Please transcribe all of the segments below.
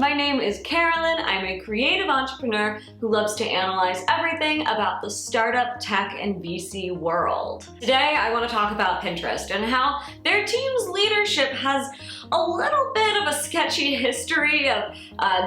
My name is Carolyn. I'm a creative entrepreneur who loves to analyze everything about the startup, tech, and VC world. Today, I want to talk about Pinterest and how their team's leadership has a little bit of a sketchy history of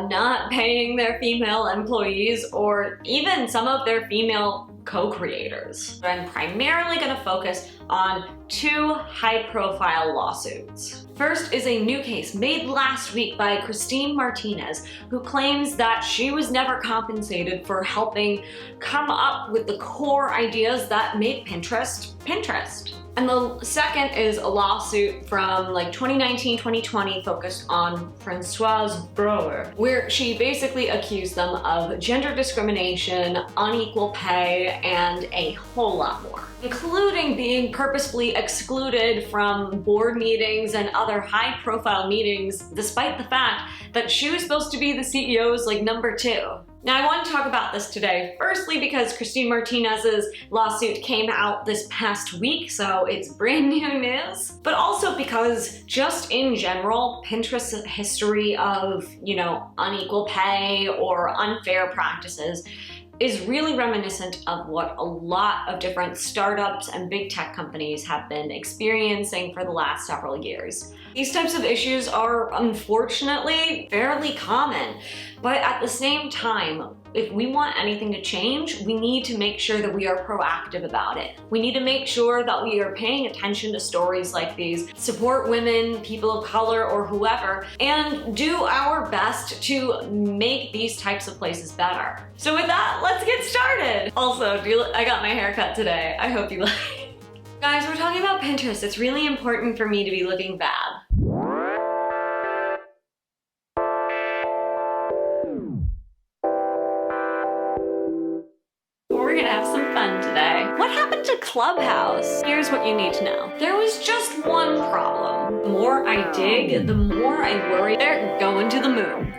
not paying their female employees or even some of their female co-creators. I'm primarily going to focus on two high-profile lawsuits. First is a new case made last week by Christine Martinez, who claims that she was never compensated for helping come up with the core ideas that made Pinterest Pinterest. And the second is a lawsuit from 2019-2020 focused on Françoise Brougher, where she basically accused them of gender discrimination, unequal pay, and a whole lot more, including being purposefully excluded from board meetings and other high-profile meetings, despite the fact that she was supposed to be the CEO's number two. Now, I want to talk about this today, firstly because Christine Martinez's lawsuit came out this past week, so it's brand new news, but also because just in general, Pinterest's history of, unequal pay or unfair practices is really reminiscent of what a lot of different startups and big tech companies have been experiencing for the last several years. These types of issues are unfortunately fairly common, but at the same time, if we want anything to change, we need to make sure that we are proactive about it. We need to make sure that we are paying attention to stories like these, support women, people of color, or whoever, and do our best to make these types of places better. So with that, let's get started. Also, I got my hair cut today. I hope you like it. Guys, we're talking about Pinterest. It's really important for me to be looking bad. We're gonna have some fun today. What happened to Clubhouse? Here's what you need to know. There was just one problem. The more I dig, the more I worry they're going to the moon.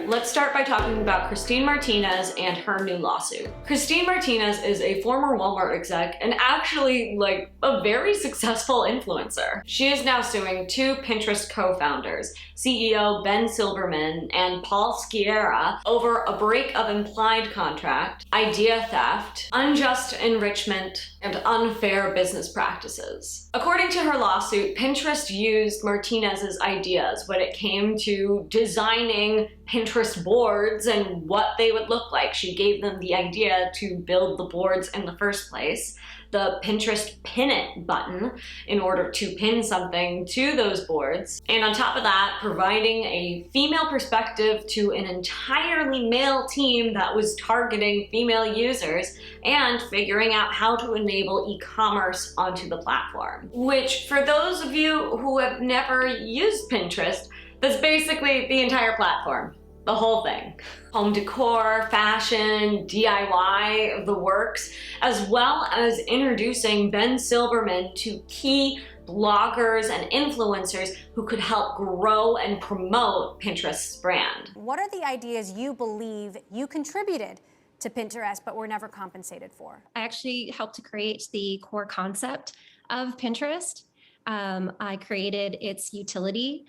Let's start by talking about Christine Martinez and her new lawsuit. Christine Martinez is a former Walmart exec and actually a very successful influencer. She is now suing two Pinterest co-founders, CEO Ben Silbermann and Paul Sciarra, over a break of implied contract, idea theft, unjust enrichment, and unfair business practices. According to her lawsuit, Pinterest used Martinez's ideas when it came to designing Pinterest boards and what they would look like. She gave them the idea to build the boards in the first place, the Pinterest Pin It button in order to pin something to those boards, and on top of that, providing a female perspective to an entirely male team that was targeting female users and figuring out how to enable e-commerce onto the platform. Which, for those of you who have never used Pinterest, that's basically the entire platform. The whole thing. Home decor, fashion, DIY, the works, as well as introducing Ben Silbermann to key bloggers and influencers who could help grow and promote Pinterest's brand. What are the ideas you believe you contributed to Pinterest but were never compensated for? I actually helped to create the core concept of Pinterest. I created its utility,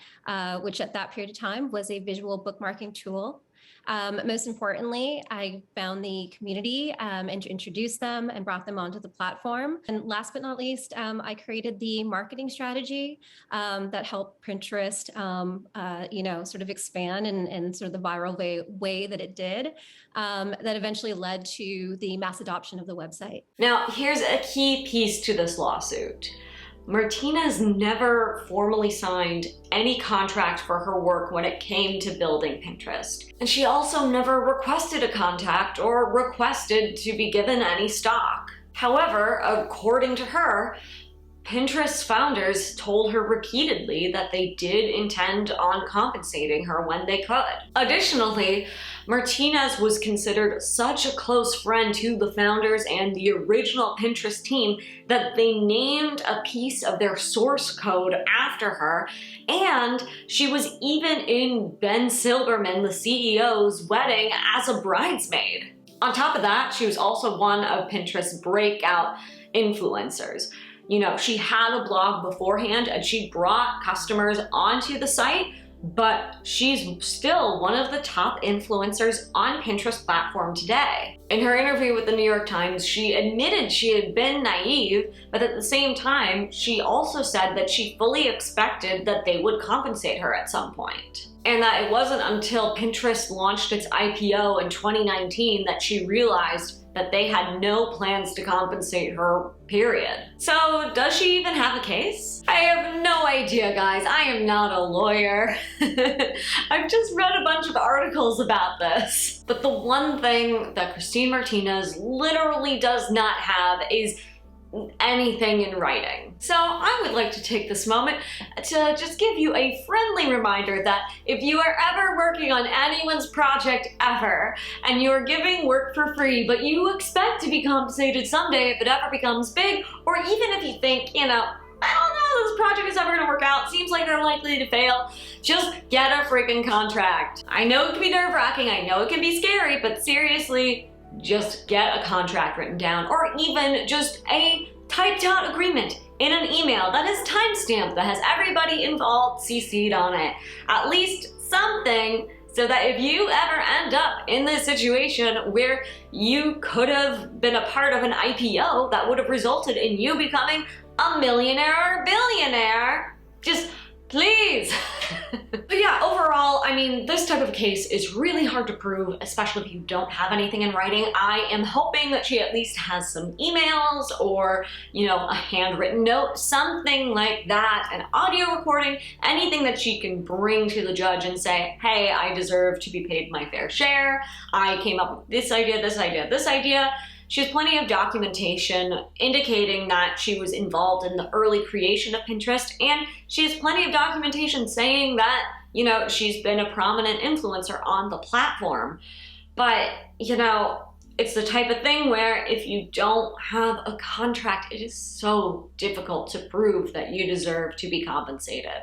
which at that period of time was a visual bookmarking tool. Most importantly, I found the community and introduced them and brought them onto the platform. And last but not least, I created the marketing strategy that helped Pinterest, sort of expand and sort of the viral way that it did, that eventually led to the mass adoption of the website. Now, here's a key piece to this lawsuit. Martinez never formally signed any contract for her work when it came to building Pinterest. And she also never requested a contact or requested to be given any stock. However, according to her, Pinterest founders told her repeatedly that they did intend on compensating her when they could. Additionally, Martinez was considered such a close friend to the founders and the original Pinterest team that they named a piece of their source code after her, and she was even in Ben Silbermann, the CEO's wedding, as a bridesmaid. On top of that, she was also one of Pinterest's breakout influencers. You know, she had a blog beforehand and she brought customers onto the site, but she's still one of the top influencers on Pinterest platform today. In her interview with the New York Times, she admitted she had been naive, but at the same time, she also said that she fully expected that they would compensate her at some point. And that it wasn't until Pinterest launched its IPO in 2019 that she realized that they had no plans to compensate her, period. So does she even have a case? I have no idea, guys. I am not a lawyer. I've just read a bunch of articles about this. But the one thing that Christine Martinez literally does not have is anything in writing. So I would like to take this moment to just give you a friendly reminder that if you are ever working on anyone's project ever, and you're giving work for free, but you expect to be compensated someday if it ever becomes big, or even if you think, you know, I don't know, this project is ever gonna work out, seems like they're likely to fail, just get a freaking contract. I know it can be nerve-wracking, I know it can be scary, but seriously, just get a contract written down, or even just a typed out agreement in an email that is timestamped, that has everybody involved CC'd on it. At least something, so that if you ever end up in this situation where you could have been a part of an IPO that would have resulted in you becoming a millionaire or billionaire, just please. But yeah, overall, I mean, this type of case is really hard to prove, especially if you don't have anything in writing. I am hoping that she at least has some emails or, you know, a handwritten note, something like that, an audio recording, anything that she can bring to the judge and say, hey, I deserve to be paid my fair share. I came up with this idea, this idea, this idea. She has plenty of documentation indicating that she was involved in the early creation of Pinterest, and she has plenty of documentation saying that, you know, she's been a prominent influencer on the platform. But, you know, it's the type of thing where if you don't have a contract, it is so difficult to prove that you deserve to be compensated.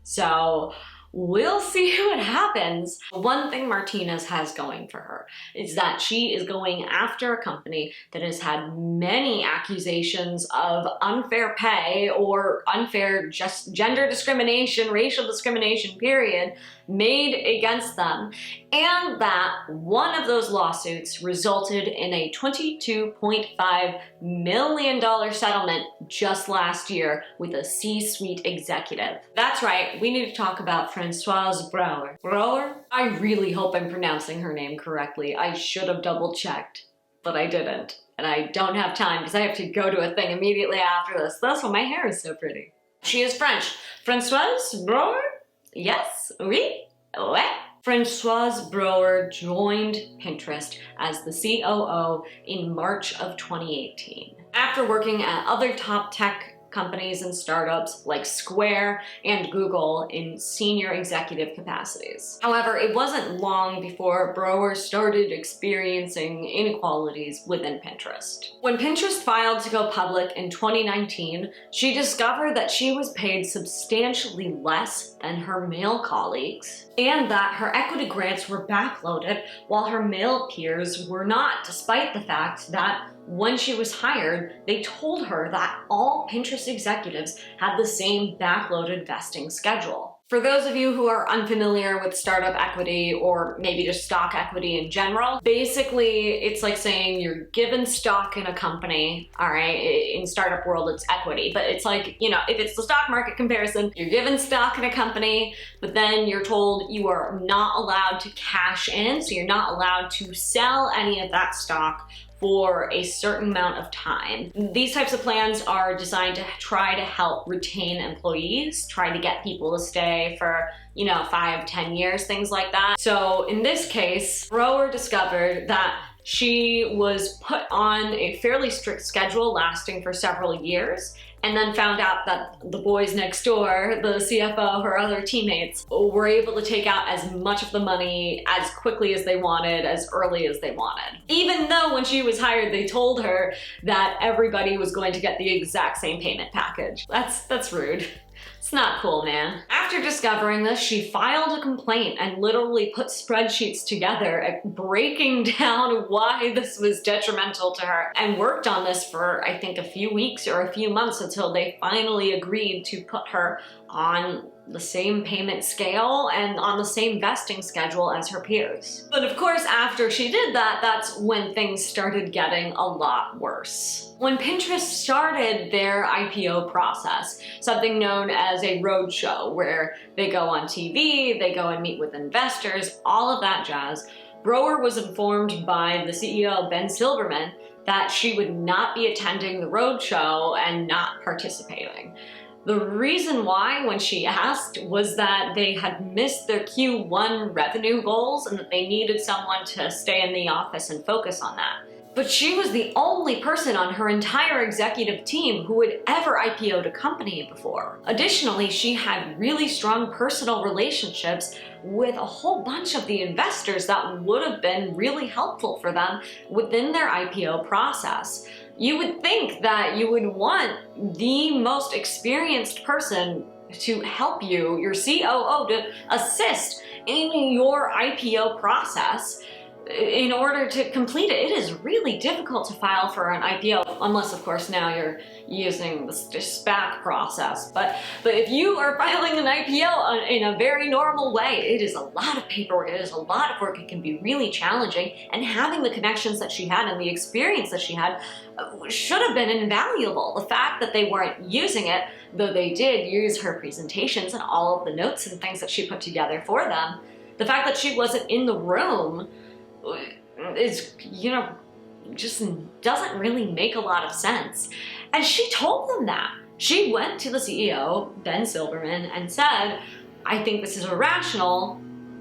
So we'll see what happens. One thing Martinez has going for her is that she is going after a company that has had many accusations of unfair pay or unfair just gender discrimination, racial discrimination, period, made against them, and that one of those lawsuits resulted in a $22.5 million settlement just last year with a C-suite executive. That's right, we need to talk about Françoise Brougher. Brougher? I really hope I'm pronouncing her name correctly. I should have double checked, but I didn't. And I don't have time because I have to go to a thing immediately after this. That's why my hair is so pretty. She is French. Françoise Brougher? Yes, oui, ouais. Françoise Brougher joined Pinterest as the COO in March of 2018. After working at other top tech companies and startups like Square and Google in senior executive capacities. However, it wasn't long before Brougher started experiencing inequalities within Pinterest. When Pinterest filed to go public in 2019, she discovered that she was paid substantially less than her male colleagues, and that her equity grants were backloaded while her male peers were not, despite the fact that when she was hired, they told her that all Pinterest executives had the same backloaded vesting schedule. For those of you who are unfamiliar with startup equity or maybe just stock equity in general, basically it's like saying you're given stock in a company, all right? In startup world, it's equity, but it's like, you know, if it's the stock market comparison, you're given stock in a company, but then you're told you are not allowed to cash in, so you're not allowed to sell any of that stock for a certain amount of time. These types of plans are designed to try to help retain employees, try to get people to stay for, you know, 5, 10 years, things like that. So in this case, Brougher discovered that she was put on a fairly strict schedule lasting for several years, and then found out that the boys next door, the CFO, her other teammates, were able to take out as much of the money as quickly as they wanted, as early as they wanted. Even though when she was hired, they told her that everybody was going to get the exact same payment package. That's rude. It's not cool, man. After discovering this, she filed a complaint and literally put spreadsheets together breaking down why this was detrimental to her, and worked on this for, I think, a few weeks or a few months until they finally agreed to put her on the same payment scale and on the same vesting schedule as her peers. But of course, after she did that, that's when things started getting a lot worse. When Pinterest started their IPO process, something known as a roadshow, where they go on TV, they go and meet with investors, all of that jazz, Brougher was informed by the CEO, Ben Silbermann, that she would not be attending the roadshow and not participating. The reason why, when she asked, was that they had missed their Q1 revenue goals and that they needed someone to stay in the office and focus on that. But she was the only person on her entire executive team who had ever IPO'd a company before. Additionally, she had really strong personal relationships with a whole bunch of the investors that would have been really helpful for them within their IPO process. You would think that you would want the most experienced person to help you, your COO, to assist in your IPO process in order to complete it. It is really difficult to file for an IPO, unless of course now you're using the SPAC process. But if you are filing an IPO in a very normal way, it is a lot of paperwork, it is a lot of work, it can be really challenging, and having the connections that she had and the experience that she had should have been invaluable. The fact that they weren't using it, though they did use her presentations and all of the notes and things that she put together for them, the fact that she wasn't in the room is, you know, just doesn't really make a lot of sense. And she told them that. She went to the CEO, Ben Silbermann, and said, I think this is irrational.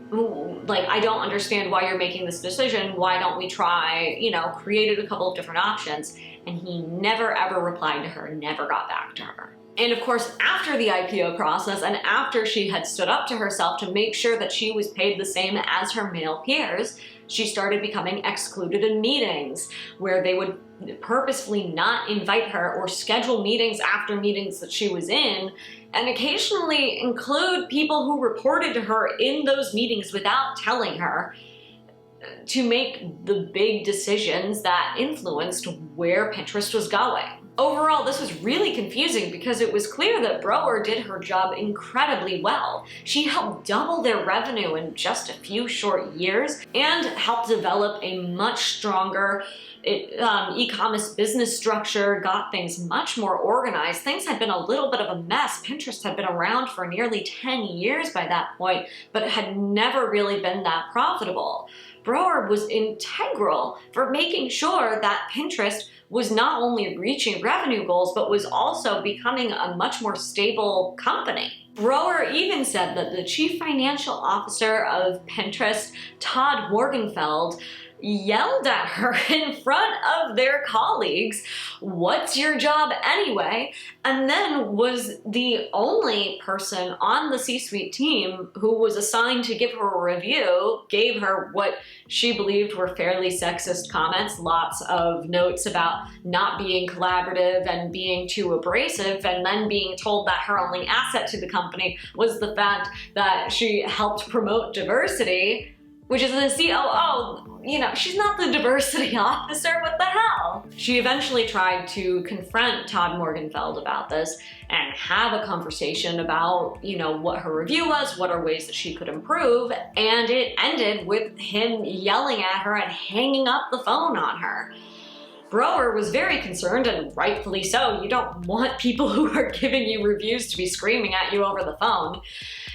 Like, I don't understand why you're making this decision. Why don't we try, you know, created a couple of different options. And he never ever replied to her, never got back to her. And of course, after the IPO process and after she had stood up to herself to make sure that she was paid the same as her male peers, she started becoming excluded in meetings where they would purposefully not invite her or schedule meetings after meetings that she was in, and occasionally include people who reported to her in those meetings without telling her, to make the big decisions that influenced where Pinterest was going. Overall, this was really confusing because it was clear that Brougher did her job incredibly well. She helped double their revenue in just a few short years and helped develop a much stronger e-commerce business structure, got things much more organized. Things had been a little bit of a mess. Pinterest had been around for nearly 10 years by that point, but it had never really been that profitable. Brougher was integral for making sure that Pinterest was not only reaching revenue goals, but was also becoming a much more stable company. Brougher even said that the chief financial officer of Pinterest, Todd Morgenfeld, yelled at her in front of their colleagues, "What's your job anyway?" And then was the only person on the C-suite team who was assigned to give her a review, gave her what she believed were fairly sexist comments, lots of notes about not being collaborative and being too abrasive, and then being told that her only asset to the company was the fact that she helped promote diversity, which is the COO. You know, she's not the diversity officer, what the hell? She eventually tried to confront Todd Morgenfeld about this and have a conversation about, you know, what her review was, what are ways that she could improve, and it ended with him yelling at her and hanging up the phone on her. Brougher was very concerned, and rightfully so. You don't want people who are giving you reviews to be screaming at you over the phone,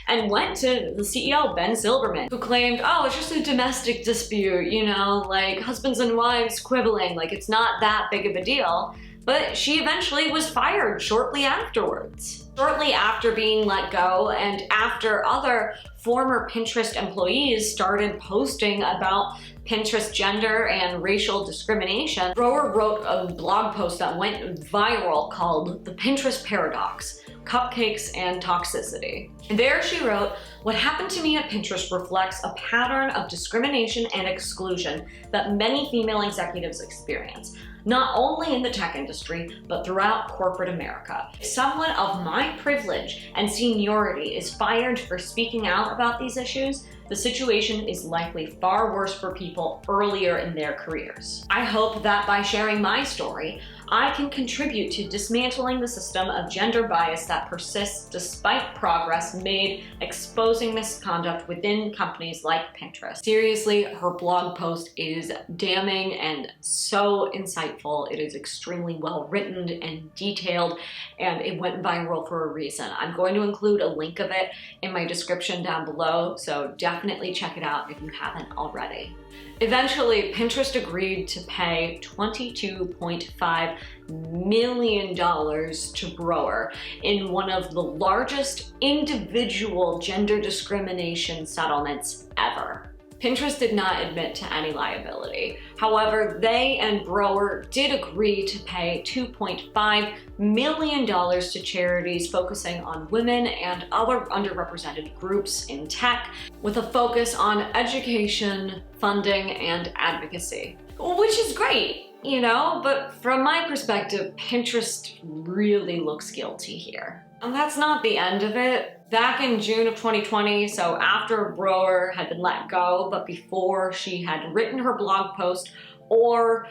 and went to the CEO, Ben Silbermann, who claimed, oh, it's just a domestic dispute, you know, like husbands and wives quibbling, like it's not that big of a deal. But she eventually was fired shortly afterwards. Shortly after being let go, and after other former Pinterest employees started posting about Pinterest gender and racial discrimination, Brougher wrote a blog post that went viral called "The Pinterest Paradox," cupcakes and toxicity. There she wrote, "What happened to me at Pinterest reflects a pattern of discrimination and exclusion that many female executives experience, not only in the tech industry, but throughout corporate America. If someone of my privilege and seniority is fired for speaking out about these issues, the situation is likely far worse for people earlier in their careers. I hope that by sharing my story, I can contribute to dismantling the system of gender bias that persists despite progress made exposing misconduct within companies like Pinterest." Seriously, her blog post is damning and so insightful. It is extremely well written and detailed, and it went viral for a reason. I'm going to include a link of it in my description down below, so definitely check it out if you haven't already. Eventually, Pinterest agreed to pay $22.5 million to Brougher in one of the largest individual gender discrimination settlements ever. Pinterest did not admit to any liability. However, they and Brougher did agree to pay $2.5 million to charities focusing on women and other underrepresented groups in tech, with a focus on education, funding, and advocacy. Which is great, you know, but from my perspective, Pinterest really looks guilty here. And that's not the end of it. Back in June of 2020, so after Brougher had been let go, but before she had written her blog post or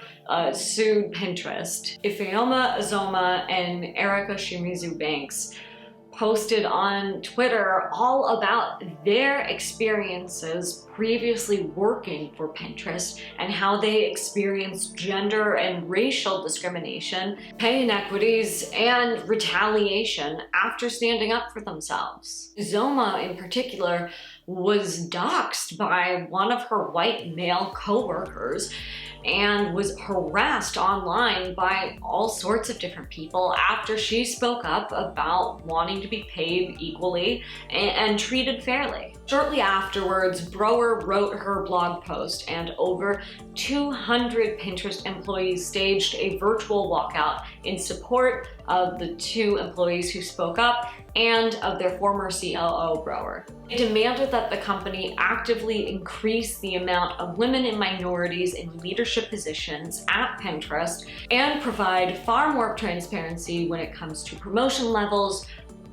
sued Pinterest, Ifeoma, Ozoma, and Aerica Shimizu banks posted on Twitter all about their experiences previously working for Pinterest and how they experienced gender and racial discrimination, pay inequities, and retaliation after standing up for themselves. Ozoma, in particular, was doxxed by one of her white male coworkers and was harassed online by all sorts of different people after she spoke up about wanting to be paid equally and treated fairly. Shortly afterwards, Brougher wrote her blog post, and over 200 Pinterest employees staged a virtual walkout in support of the two employees who spoke up and of their former COO, Brougher. They demanded that the company actively increase the amount of women and minorities in leadership positions at Pinterest and provide far more transparency when it comes to promotion levels,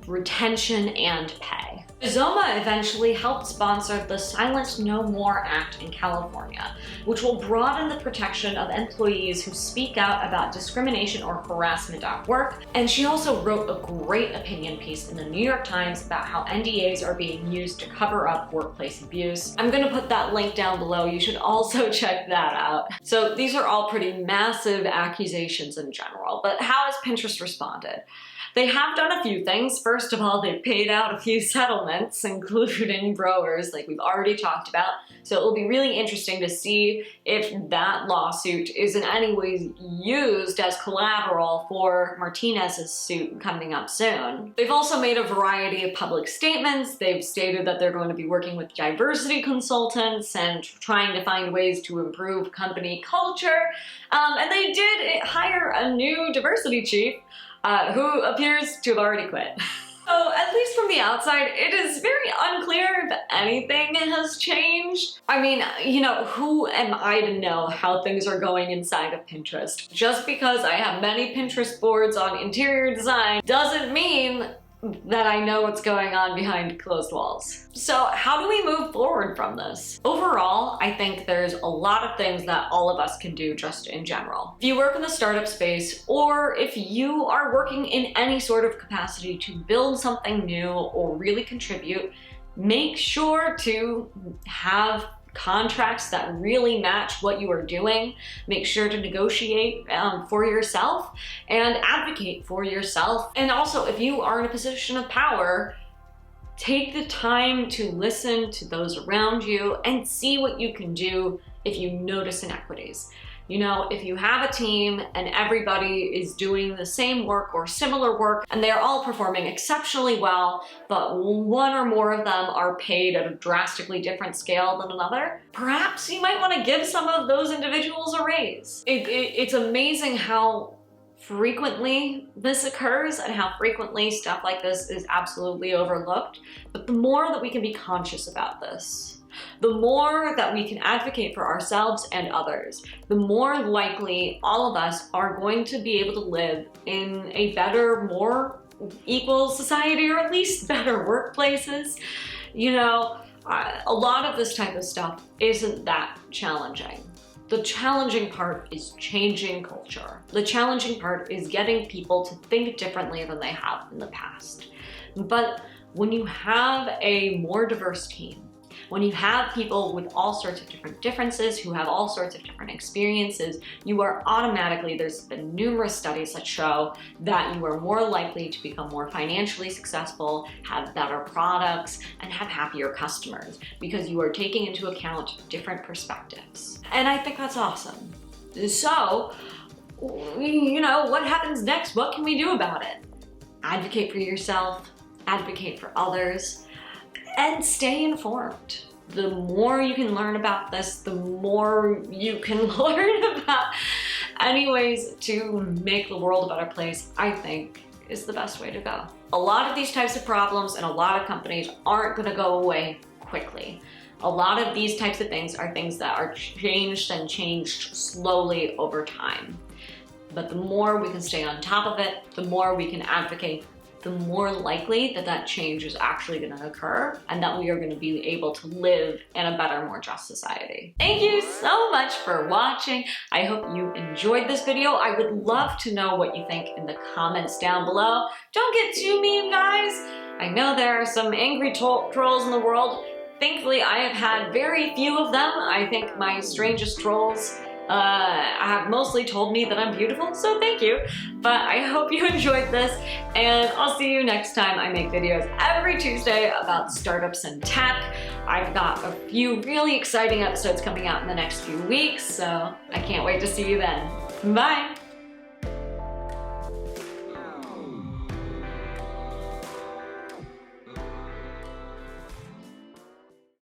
retention, and pay. Ozoma eventually helped sponsor the Silence No More Act in California, which will broaden the protection of employees who speak out about discrimination or harassment at work. And she also wrote a great opinion piece in the New York Times about how NDAs are being used to cover up workplace abuse. I'm gonna put that link down below. You should also check that out. So these are all pretty massive accusations in general, but how has Pinterest responded? They have done a few things. First of all, they've paid out a few settlements, including Brougher's, like we've already talked about. So it will be really interesting to see if that lawsuit is in any way used as collateral for Martinez's suit coming up soon. They've also made a variety of public statements. They've stated that they're going to be working with diversity consultants and trying to find ways to improve company culture. And they did hire a new diversity chief, who appears to have already quit. So at least from the outside, it is very unclear if anything has changed. I mean, you know, who am I to know how things are going inside of Pinterest? Just because I have many Pinterest boards on interior design doesn't mean that I know what's going on behind closed walls. So how do we move forward from this? Overall, I think there's a lot of things that all of us can do just in general. If you work in the startup space, or if you are working in any sort of capacity to build something new or really contribute, make sure to have contracts that really match what you are doing. Make sure to negotiate for yourself and advocate for yourself. And also, if you are in a position of power, take the time to listen to those around you and see what you can do if you notice inequities. You know, if you have a team and everybody is doing the same work or similar work and they're all performing exceptionally well, but one or more of them are paid at a drastically different scale than another, perhaps you might want to give some of those individuals a raise. It's amazing how frequently this occurs and how frequently stuff like this is absolutely overlooked. But the more that we can be conscious about this, the more that we can advocate for ourselves and others, the more likely all of us are going to be able to live in a better, more equal society, or at least better workplaces. You know, a lot of this type of stuff isn't that challenging. The challenging part is changing culture. The challenging part is getting people to think differently than they have in the past. But when you have a more diverse team, when you have people with all sorts of different differences, who have all sorts of different experiences, you are automatically, there's been numerous studies that show that you are more likely to become more financially successful, have better products, and have happier customers, because you are taking into account different perspectives. And I think that's awesome. So, you know, what happens next? What can we do about it? Advocate for yourself, advocate for others, and stay informed. The more you can learn about this, the more you can learn about any ways to make the world a better place, I think is the best way to go. A lot of these types of problems and a lot of companies aren't gonna go away quickly. A lot of these types of things are things that are changed and changed slowly over time. But the more we can stay on top of it, the more we can advocate, the more likely that that change is actually going to occur and that we are going to be able to live in a better, more just society. Thank you so much for watching. I hope you enjoyed this video. I would love to know what you think in the comments down below. Don't get too mean, guys. I know there are some angry trolls in the world. Thankfully, I have had very few of them. I think my strangest trolls have mostly told me that I'm beautiful, so thank you. But I hope you enjoyed this, and I'll see you next time. I make videos every Tuesday about startups and tech. I've got a few really exciting episodes coming out in the next few weeks, so I can't wait to see you then. Bye!